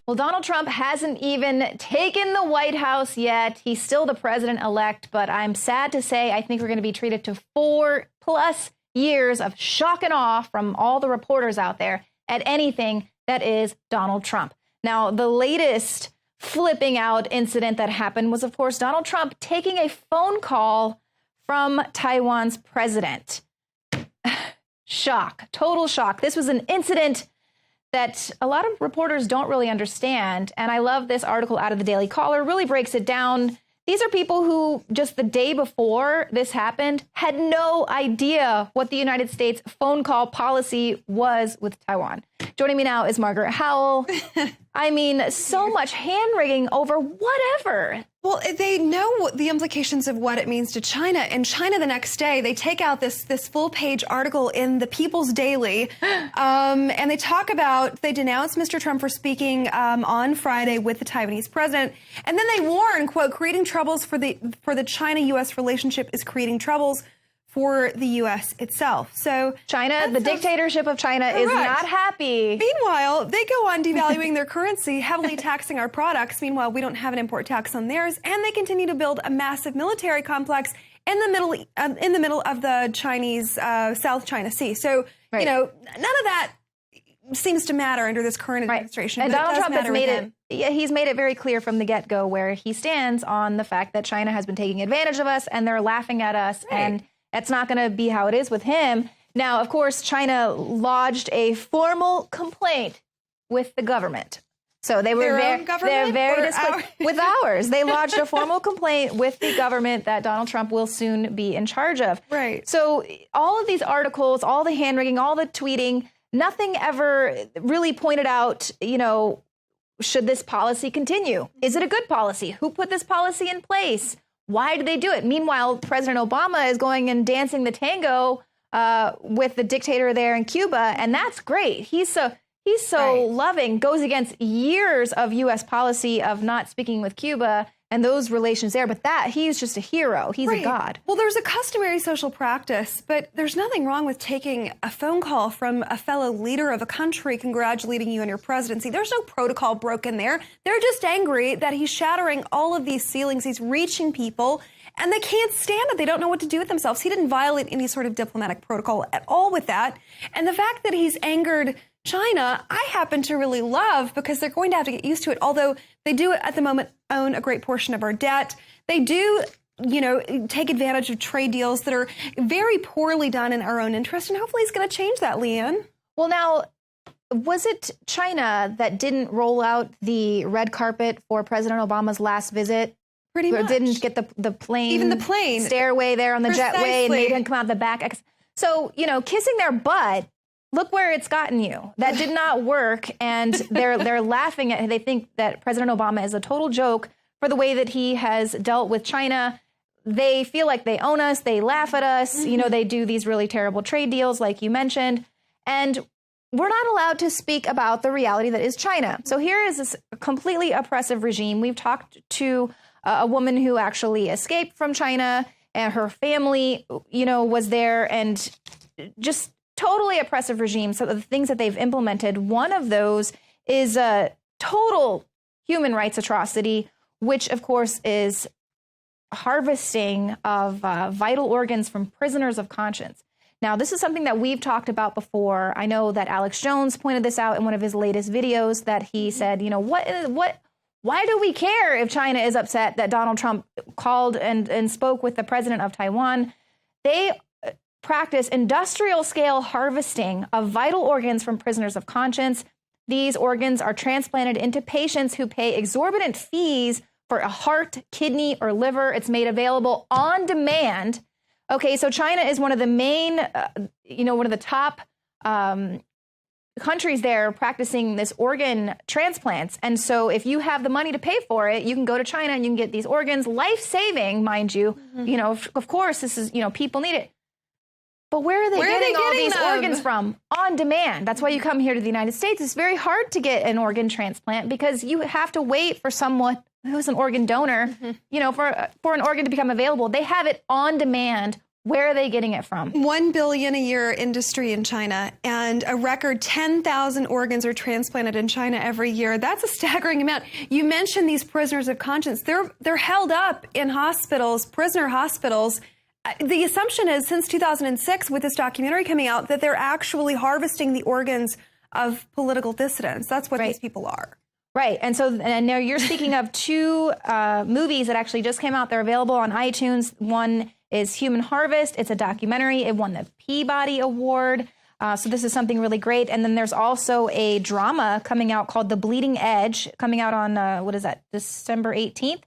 Well, Donald Trump hasn't even taken the White House yet. He's still the president-elect, but I'm sad to say I think we're going to be treated to 4+ years of shock and awe from all the reporters out there at anything that is Donald Trump. Now, the latest flipping out incident that happened was, of course, Donald Trump taking a phone call from Taiwan's president. Shock, total shock. This was an incident that a lot of reporters don't really understand. And I love this article out of the Daily Caller, really breaks it down. These are people who just the day before this happened had no idea what the United States phone call policy was with Taiwan. Joining me now is Margaret Howell. I mean, so much hand-wringing over whatever. Well, they know the implications of what it means to China. And China, the next day, they take out this full-page article in the People's Daily, and they talk about, they denounce Mr. Trump for speaking on Friday with the Taiwanese president, and then they warn, quote, creating troubles for the China-U.S. relationship is creating troubles for the U.S. itself. So China, the dictatorship of China, is not happy. Meanwhile, they go on devaluing their currency, heavily taxing our products. Meanwhile, we don't have an import tax on theirs, and they continue to build a massive military complex in the middle of the Chinese South China Sea. So you know, none of that seems to matter under this current administration. And Donald Trump has made it. Yeah, he's made it very clear from the get-go where he stands on the fact that China has been taking advantage of us, and they're laughing at us, and that's not going to be how it is with him. Now, of course, China lodged a formal complaint with the government. So they were very with ours. They lodged a formal complaint with the government that Donald Trump will soon be in charge of. Right. So all of these articles, all the hand-wringing, all the tweeting, nothing ever really pointed out, you know, should this policy continue? Is it a good policy? Who put this policy in place? Why did they do it? Meanwhile, President Obama is going and dancing the tango with the dictator there in Cuba, and that's great. He's so loving, goes against years of U.S. policy of not speaking with Cuba and those relations there. But he's just a hero. He's a god. Well, there's a customary social practice, but there's nothing wrong with taking a phone call from a fellow leader of a country congratulating you on your presidency. There's no protocol broken there. They're just angry that he's shattering all of these ceilings. He's reaching people, and they can't stand it. They don't know what to do with themselves. He didn't violate any sort of diplomatic protocol at all with that. And the fact that he's angered China, I happen to really love, because they're going to have to get used to it. Although they do at the moment own a great portion of our debt. They do, you know, take advantage of trade deals that are very poorly done in our own interest. And hopefully he's going to change that, Leanne. Well, now, was it China that didn't roll out the red carpet for President Obama's last visit? Pretty much. Or didn't get the plane, even the plane stairway there on the jetway and made him come out the back. So, you know, kissing their butt. Look where it's gotten you. That did not work, and they're laughing at. They think that President Obama is a total joke for the way that he has dealt with China. They feel like they own us. They laugh at us. You know, they do these really terrible trade deals, like you mentioned, and we're not allowed to speak about the reality that is China. So here is this completely oppressive regime. We've talked to a woman who actually escaped from China, and her family, you know, was there, and just totally oppressive regime. So the things that they've implemented, one of those is a total human rights atrocity, which of course is harvesting of vital organs from prisoners of conscience. Now, this is something that we've talked about before. I know that Alex Jones pointed this out in one of his latest videos, that he said, you know, why do we care if China is upset that Donald Trump called and spoke with the president of Taiwan? They practice industrial-scale harvesting of vital organs from prisoners of conscience. These organs are transplanted into patients who pay exorbitant fees for a heart, kidney, or liver. It's made available on demand. Okay, so China is one of the main, one of the top countries there practicing this organ transplants. And so if you have the money to pay for it, you can go to China and you can get these organs, life-saving, mind you. You know, of course, this is, you know, people need it. But where are they getting all these organs from? On demand. That's why you come here to the United States. It's very hard to get an organ transplant because you have to wait for someone who's an organ donor, you know, for an organ to become available. They have it on demand Where are they getting it from? $1 billion a year industry in China, and a record 10,000 organs are transplanted in China every year. That's a staggering amount. You mentioned these prisoners of conscience. They're held up in hospitals, prisoner hospitals. The assumption is, since 2006, with this documentary coming out, that they're actually harvesting the organs of political dissidents. That's what these people are. Right. And so now you're speaking of two movies that actually just came out. They're available on iTunes. One is Human Harvest. It's a documentary. It won the Peabody Award. So this is something really great. And then there's also a drama coming out called The Bleeding Edge, coming out on, December 18th.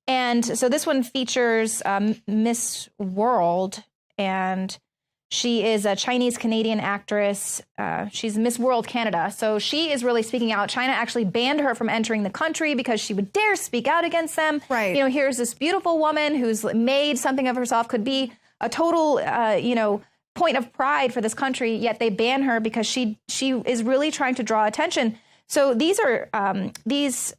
And so this one features Miss World, and she is a Chinese-Canadian actress. She's Miss World Canada. So she is really speaking out. China actually banned her from entering the country because she would dare speak out against them. Right. You know, here's this beautiful woman who's made something of herself, could be a total, point of pride for this country, yet they ban her because she is really trying to draw attention. So these are these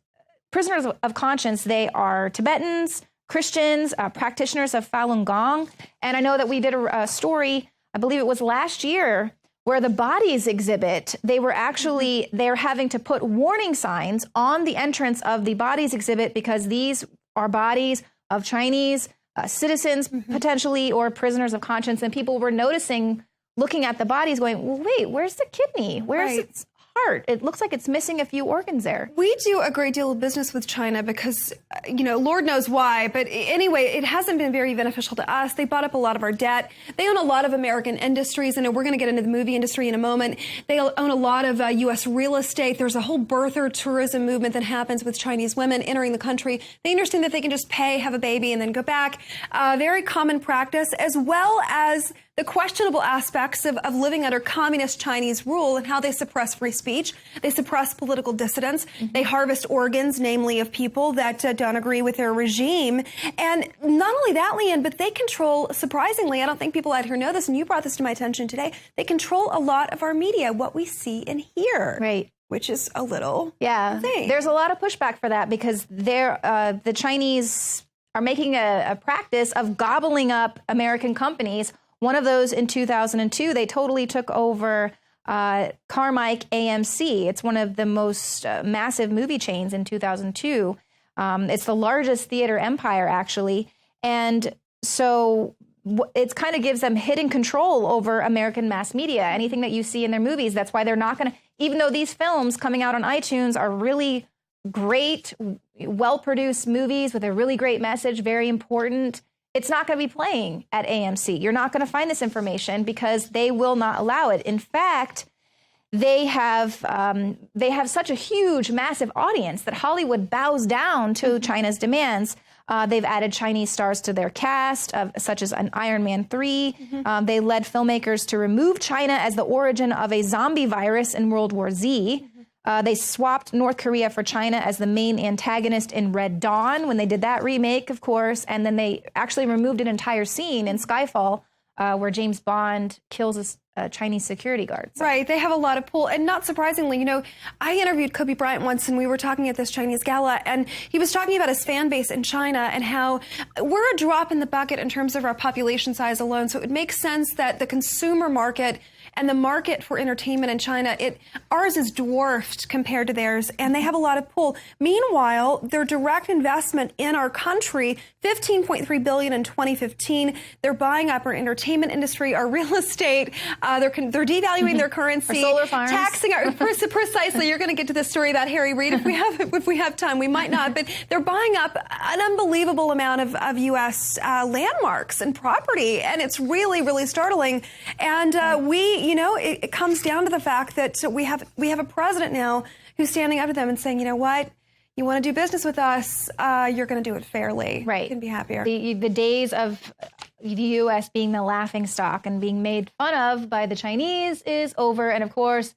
prisoners of conscience. They are Tibetans, Christians, practitioners of Falun Gong. And I know that we did a story, I believe it was last year, where the bodies exhibit, they're having to put warning signs on the entrance of the bodies exhibit because these are bodies of Chinese citizens, potentially, or prisoners of conscience. And people were noticing, looking at the bodies going, well, wait, where's the kidney? Where's its heart? It looks like it's missing a few organs there. We do a great deal of business with China because, Lord knows why. But anyway, it hasn't been very beneficial to us. They bought up a lot of our debt. They own a lot of American industries. And we're going to get into the movie industry in a moment. They own a lot of U.S. real estate. There's a whole birther tourism movement that happens with Chinese women entering the country. They understand that they can just pay, have a baby, and then go back. Very common practice, as well as the questionable aspects of living under communist Chinese rule and how they suppress free speech. They suppress political dissidents. They harvest organs, namely of people that don't agree with their regime. And not only that, Leanne, but they control, surprisingly, I don't think people out here know this, and you brought this to my attention today, they control a lot of our media, what we see and hear. Right. Which is a little thing. There's a lot of pushback for that because the Chinese are making a practice of gobbling up American companies. One of those in 2002, they totally took over Carmike AMC. It's one of the most massive movie chains in 2002. It's the largest theater empire, actually. And so it kind of gives them hidden control over American mass media, anything that you see in their movies. That's why they're not going to, even though these films coming out on iTunes are really great, well-produced movies with a really great message, very important, it's not going to be playing at AMC. You're not going to find this information because they will not allow it. In fact, they have such a huge, massive audience that Hollywood bows down to China's demands. They've added Chinese stars to their cast, such as an Iron Man 3. They led filmmakers to remove China as the origin of a zombie virus in World War Z. They swapped North Korea for China as the main antagonist in Red Dawn when they did that remake, of course. And then they actually removed an entire scene in Skyfall where James Bond kills a Chinese security guard. So. Right. They have a lot of pull. And not surprisingly, I interviewed Kobe Bryant once and we were talking at this Chinese gala and he was talking about his fan base in China and how we're a drop in the bucket in terms of our population size alone. So it makes sense that the consumer market and the market for entertainment in China, ours is dwarfed compared to theirs, and they have a lot of pull. Meanwhile, their direct investment in our country, $15.3 billion in 2015. They're buying up our entertainment industry, our real estate. They're devaluing their currency, our solar farms, taxing our precisely. You're going to get to the story about Harry Reid if we have time. We might not, but they're buying up an unbelievable amount of U.S. Landmarks and property, and it's really, really startling. And it comes down to the fact that we have a president now who's standing up to them and saying, you know what, you want to do business with us, you're going to do it fairly. Right. You can be happier. The days of the U.S. being the laughing stock and being made fun of by the Chinese is over. And of course,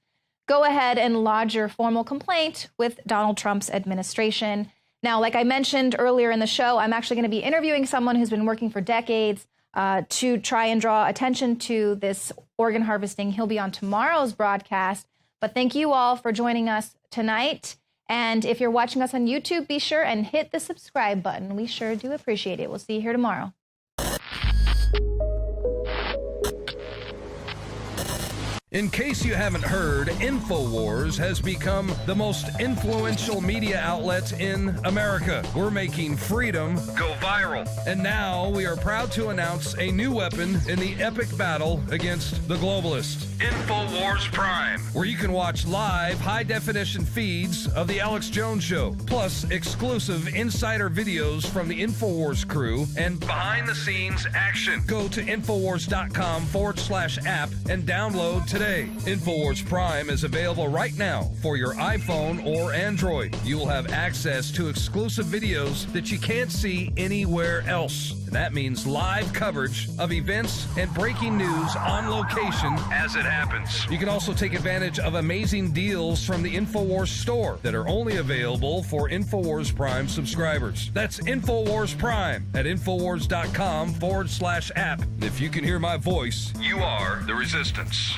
go ahead and lodge your formal complaint with Donald Trump's administration. Now, like I mentioned earlier in the show, I'm actually going to be interviewing someone who's been working for decades to try and draw attention to this organ harvesting. He'll be on tomorrow's broadcast. But thank you all for joining us tonight. And if you're watching us on YouTube, be sure and hit the subscribe button. We sure do appreciate it. We'll see you here tomorrow. In case you haven't heard, InfoWars has become the most influential media outlet in America. We're making freedom go viral. And now we are proud to announce a new weapon in the epic battle against the globalists. InfoWars Prime, where you can watch live high-definition feeds of The Alex Jones Show, plus exclusive insider videos from the InfoWars crew and behind-the-scenes action. Go to Infowars.com/app and download today. InfoWars Prime is available right now for your iPhone or Android. You will have access to exclusive videos that you can't see anywhere else. And that means live coverage of events and breaking news on location as it happens. You can also take advantage of amazing deals from the InfoWars store that are only available for InfoWars Prime subscribers. That's InfoWars Prime at Infowars.com/app. And if you can hear my voice, you are the resistance.